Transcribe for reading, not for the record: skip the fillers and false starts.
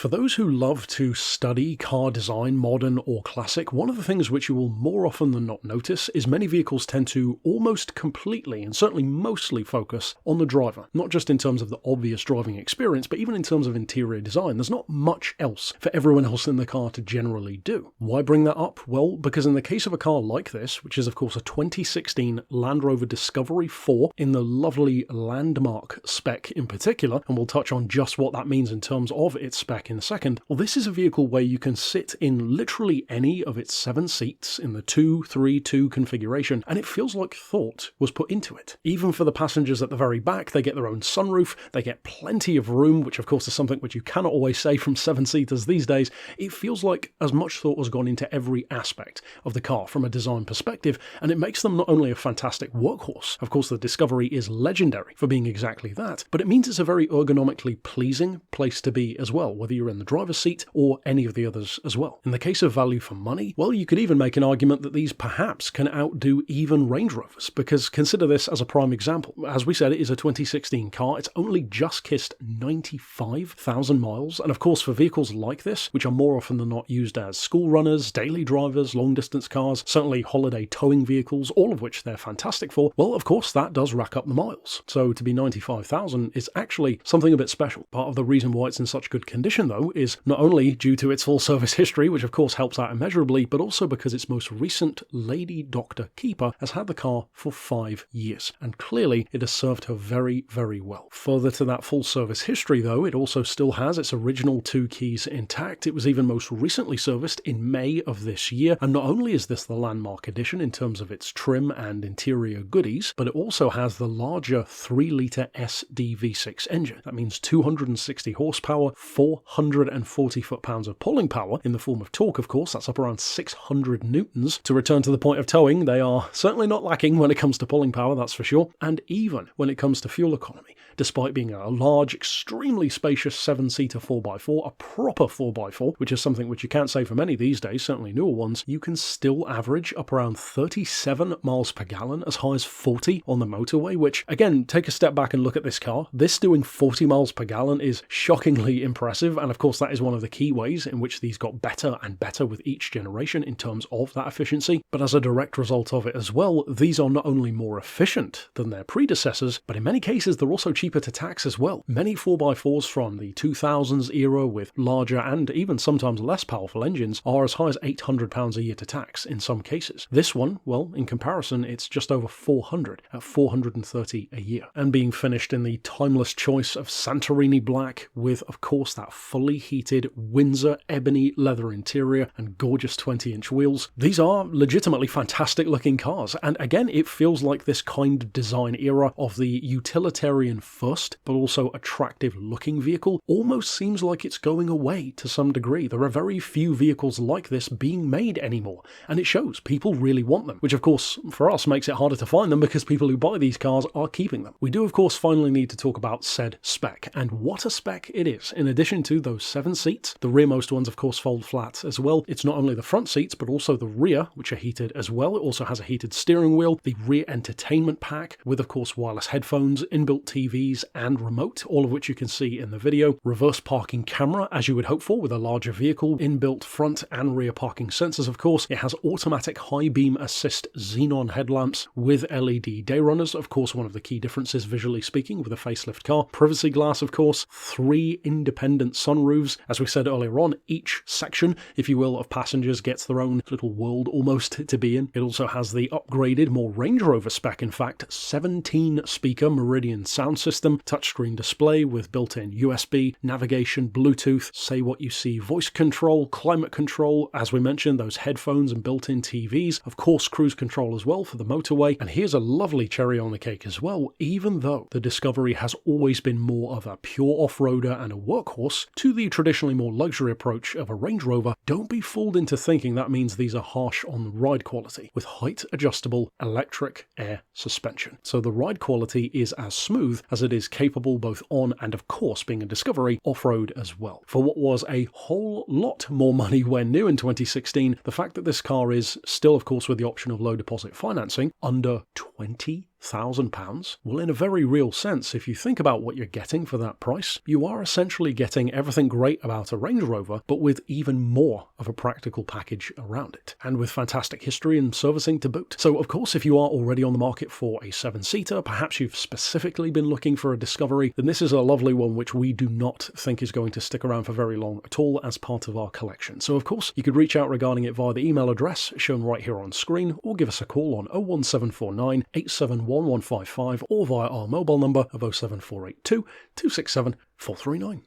For those who love to study car design, modern or classic, one of the things which you will more often than not notice is many vehicles tend to almost completely and certainly mostly focus on the driver, not just in terms of the obvious driving experience, but even in terms of interior design. There's not much else for everyone else in the car to generally do. Why bring that up? Well, because in the case of a car like this, which is of course a 2016 Land Rover Discovery 4 in the lovely Landmark spec in particular, and we'll touch on just what that means in terms of its spec in a second, well, this is a vehicle where you can sit in literally any of its 7 seats in the 2-3-2 configuration, and it feels like thought was put into it. Even for the passengers at the very back, they get their own sunroof, they get plenty of room, which of course is something which you cannot always say from 7-seaters these days. It feels like as much thought has gone into every aspect of the car from a design perspective, and it makes them not only a fantastic workhorse, of course the Discovery is legendary for being exactly that, but it means it's a very ergonomically pleasing place to be as well, whether you're in the driver's seat or any of the others as well. In the case of value for money, well, you could even make an argument that these perhaps can outdo even Range Rovers, because consider this as a prime example. As we said, it is a 2016 car. It's only just kissed 95,000 miles, and of course for vehicles like this, which are more often than not used as school runners, daily drivers, long distance cars, certainly holiday towing vehicles, all of which they're fantastic for, well, of course that does rack up the miles. So to be 95,000 is actually something a bit special. Part of the reason why it's in such good condition though is not only due to its full service history, which of course helps out immeasurably, but also because its most recent lady doctor keeper has had the car for 5 years, and clearly it has served her very, very well. Further to that full service history though, it also still has its original 2 keys intact. It was even most recently serviced in May of this year, and not only is this the Landmark edition in terms of its trim and interior goodies, but it also has the larger 3-litre SDV6 engine. That means 260 horsepower, 440 foot-pounds of pulling power in the form of torque, of course. That's up around 600 newtons. To return to the point of towing, they are certainly not lacking when it comes to pulling power, that's for sure, and even when it comes to fuel economy. Despite being a large, extremely spacious 7-seater 4x4, a proper 4x4, which is something which you can't say for many these days, certainly newer ones, you can still average up around 37 miles per gallon, as high as 40 on the motorway, which, again, take a step back and look at this car. This doing 40 miles per gallon is shockingly impressive, and of course that is one of the key ways in which these got better and better with each generation in terms of that efficiency. But as a direct result of it as well, these are not only more efficient than their predecessors, but in many cases they're also cheaper to tax as well. Many 4x4s from the 2000s era with larger and even sometimes less powerful engines are as high as £800 a year to tax in some cases. This one, well, in comparison, it's just over 400 at $430 a year. And being finished in the timeless choice of Santorini black with, of course, that fully heated Windsor ebony leather interior and gorgeous 20-inch wheels, these are legitimately fantastic looking cars. And again, it feels like this kind of design era of the utilitarian first, but also attractive looking vehicle almost seems like it's going away to some degree. There are very few vehicles like this being made anymore, and it shows. People really want them, which of course for us makes it harder to find them because people who buy these cars are keeping them. We do of course finally need to talk about said spec, and what a spec it is. In addition to those 7 seats, the rearmost ones of course fold flat as well. It's not only the front seats but also the rear, which are heated as well. It also has a heated steering wheel, the rear entertainment pack with of course wireless headphones, inbuilt TVs and remote, all of which you can see in the video. Reverse parking camera, as you would hope for with a larger vehicle, inbuilt front and rear parking sensors of course. It has automatic high beam assist xenon headlamps with LED day runners, of course one of the key differences visually speaking with a facelift car. Privacy glass of course, 3 independent sunroofs. As we said earlier on, each section, if you will, of passengers gets their own little world almost to be in. It also has the upgraded, more Range Rover spec in fact, 17 speaker Meridian sound system, touchscreen display with built-in USB, navigation, Bluetooth, say what you see, voice control, climate control, as we mentioned, those headphones and built-in TVs, of course cruise control as well for the motorway. And here's a lovely cherry on the cake as well. Even though the Discovery has always been more of a pure off-roader and a workhorse to the traditionally more luxury approach of a Range Rover, don't be fooled into thinking that means these are harsh on the ride quality with height adjustable electric air suspension. So the ride quality is as smooth as it is capable both on and of course being a Discovery off-road as well. For what was a whole lot more money when new in 2016, the fact that this car is still of course with the option of low deposit financing under £20,000? Well, in a very real sense, if you think about what you're getting for that price, you are essentially getting everything great about a Range Rover, but with even more of a practical package around it, and with fantastic history and servicing to boot. So, of course, if you are already on the market for a 7-seater, perhaps you've specifically been looking for a Discovery, then this is a lovely one which we do not think is going to stick around for very long at all as part of our collection. So, of course, you could reach out regarding it via the email address shown right here on screen, or give us a call on 01749 871 155, or via our mobile number of 07482 267 439.